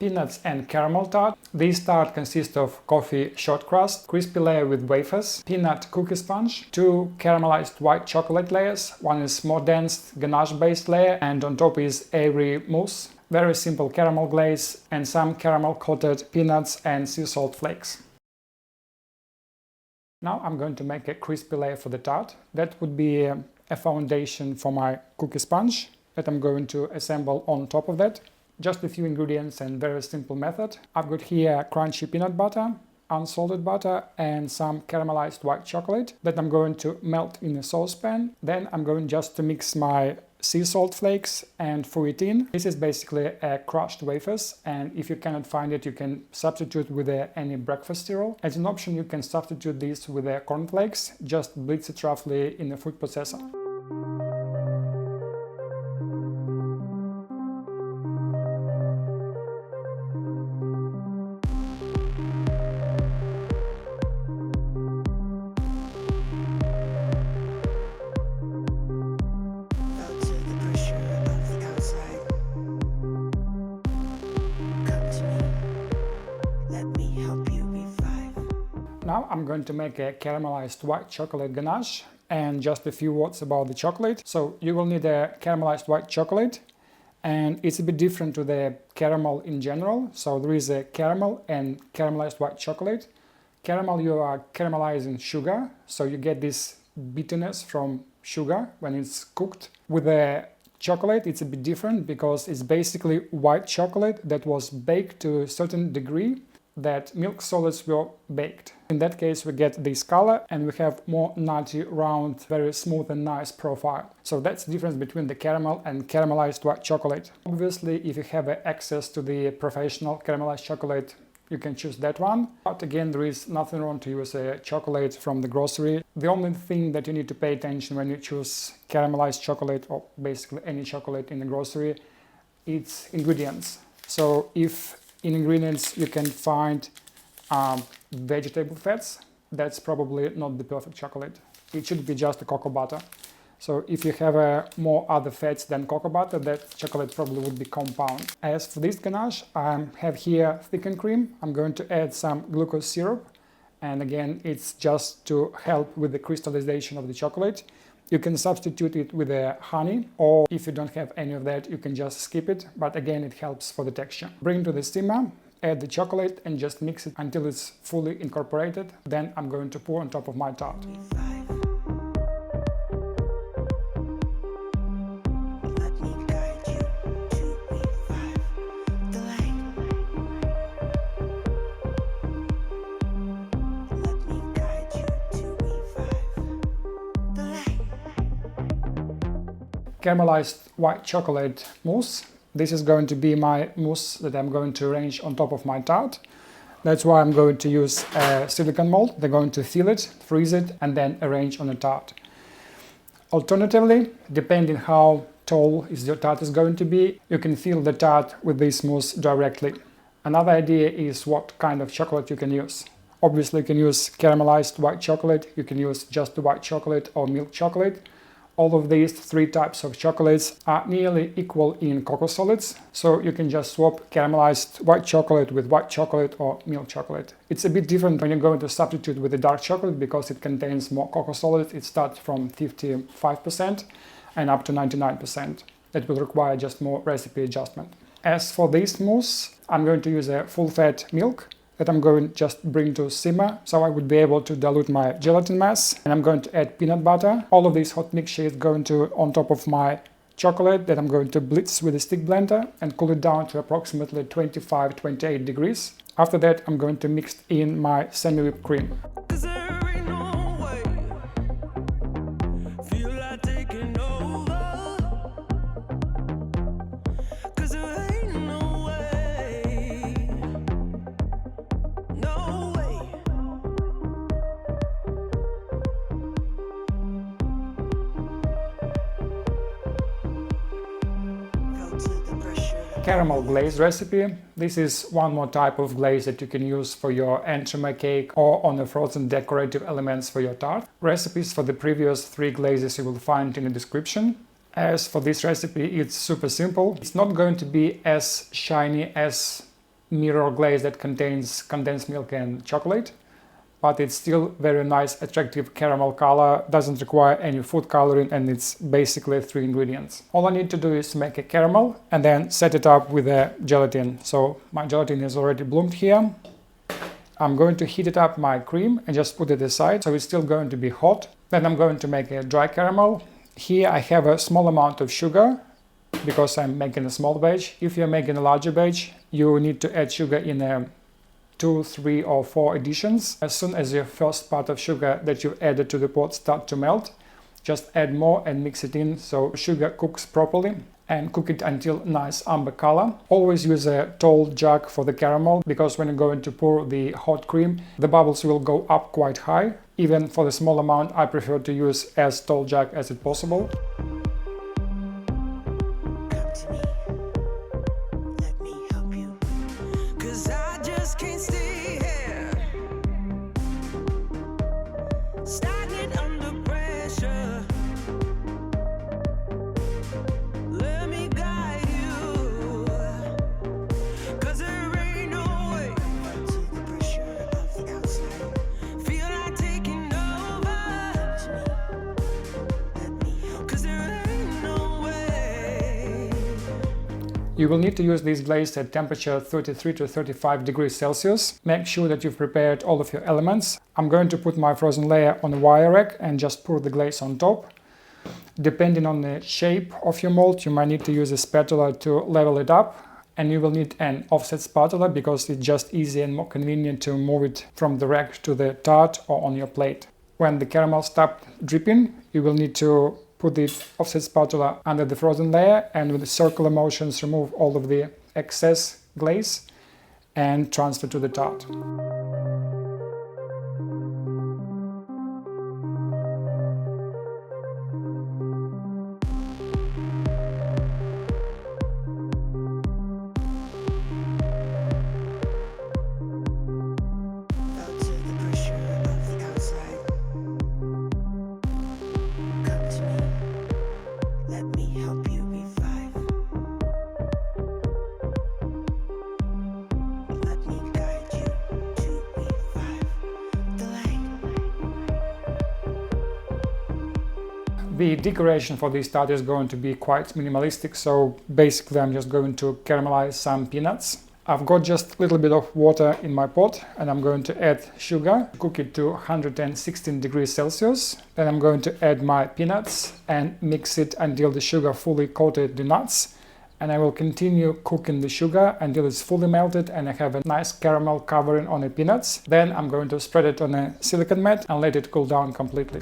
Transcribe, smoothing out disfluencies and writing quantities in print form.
peanuts and caramel tart. This tart consists of coffee shortcrust, crispy layer with wafers, peanut cookie sponge, 2 caramelized white chocolate layers, one is more dense ganache based layer, and on top is airy mousse, very simple caramel glaze, and some caramel coated peanuts and sea salt flakes. Now I'm going to make a crispy layer for the tart. That would be a foundation for my cookie sponge that I'm going to assemble on top of that. Just a few ingredients and very simple method. I've got here crunchy peanut butter, unsalted butter, and some caramelized white chocolate that I'm going to melt in a saucepan. Then I'm going just to mix my sea salt flakes and foo it in. This is basically a crushed wafers, and if you cannot find it, you can substitute with any breakfast cereal. As an option, you can substitute this with cornflakes. Just blitz it roughly in a food processor. Now I'm going to make a caramelized white chocolate ganache, and just a few words about the chocolate. So you will need a caramelized white chocolate, and it's a bit different to the caramel in general. So there is a caramel and caramelized white chocolate. Caramel, you are caramelizing sugar, so you get this bitterness from sugar when it's cooked. With the chocolate, it's a bit different because it's basically white chocolate that was baked to a certain degree that milk solids were baked. In that case, we get this color and we have more nutty, round, very smooth and nice profile. So that's the difference between the caramel and caramelized white chocolate. Obviously, if you have access to the professional caramelized chocolate, you can choose that one. But again, there is nothing wrong to use a chocolate from the grocery. The only thing that you need to pay attention when you choose caramelized chocolate, or basically any chocolate in the grocery, it's ingredients. So if in ingredients you can find vegetable fats, that's probably not the perfect chocolate. It should be just a cocoa butter. So if you have more other fats than cocoa butter, that chocolate probably would be compound. As for this ganache, I have here thickened cream. I'm going to add some glucose syrup, and again it's just to help with the crystallization of the chocolate. You can substitute it with honey, or if you don't have any of that, you can just skip it, but again it helps for the texture. Bring it to the steamer, add the chocolate and just mix it until it's fully incorporated. Then I'm going to pour on top of my tart. Caramelized white chocolate mousse. This is going to be my mousse that I'm going to arrange on top of my tart. That's why I'm going to use a silicone mold. They're going to fill it, freeze it, and then arrange on a tart. Alternatively, depending how tall your tart is going to be, you can fill the tart with this mousse directly. Another idea is what kind of chocolate you can use. Obviously, you can use caramelized white chocolate, you can use just the white chocolate or milk chocolate. All of these 3 types of chocolates are nearly equal in cocoa solids, so you can just swap caramelized white chocolate with white chocolate or milk chocolate. It's a bit different when you're going to substitute with the dark chocolate because it contains more cocoa solids. It starts from 55% and up to 99%. That will require just more recipe adjustment. As for this mousse, I'm going to use a full-fat milk that I'm going to just bring to simmer, so I would be able to dilute my gelatin mass. And I'm going to add peanut butter. All of this hot mixture is going to on top of my chocolate that I'm going to blitz with a stick blender and cool it down to approximately 25-28 degrees. After that, I'm going to mix in my semi-whipped cream. Caramel glaze recipe. This is one more type of glaze that you can use for your entremet cake or on the frozen decorative elements for your tart. Recipes for the previous 3 glazes you will find in the description. As for this recipe, it's super simple. It's not going to be as shiny as mirror glaze that contains condensed milk and chocolate, but it's still very nice, attractive caramel color, doesn't require any food coloring, and it's basically 3 ingredients. All I need to do is make a caramel and then set it up with a gelatin. So my gelatin is already bloomed here. I'm going to heat it up my cream and just put it aside, so it's still going to be hot. Then I'm going to make a dry caramel. Here I have a small amount of sugar because I'm making a small batch. If you're making a larger batch, you need to add sugar in 2, 3 or 4 additions. As soon as your first part of sugar that you've added to the pot start to melt, just add more and mix it in so sugar cooks properly, and cook it until nice amber color. Always use a tall jug for the caramel, because when you're going to pour the hot cream, the bubbles will go up quite high. Even for the small amount, I prefer to use as tall jug as it possible. You will need to use this glaze at temperature 33 to 35 degrees Celsius. Make sure that you've prepared all of your elements. I'm going to put my frozen layer on a wire rack and just pour the glaze on top. Depending on the shape of your mold, you might need to use a spatula to level it up. And you will need an offset spatula because it's just easy and more convenient to move it from the rack to the tart or on your plate. When the caramel stops dripping, you will need to put the offset spatula under the frozen layer and with circular motions remove all of the excess glaze and transfer to the tart. The decoration for this tart is going to be quite minimalistic, so basically I'm just going to caramelize some peanuts. I've got just a little bit of water in my pot and I'm going to add sugar, cook it to 116 degrees Celsius. Then I'm going to add my peanuts and mix it until the sugar fully coated the nuts. And I will continue cooking the sugar until it's fully melted and I have a nice caramel covering on the peanuts. Then I'm going to spread it on a silicone mat and let it cool down completely.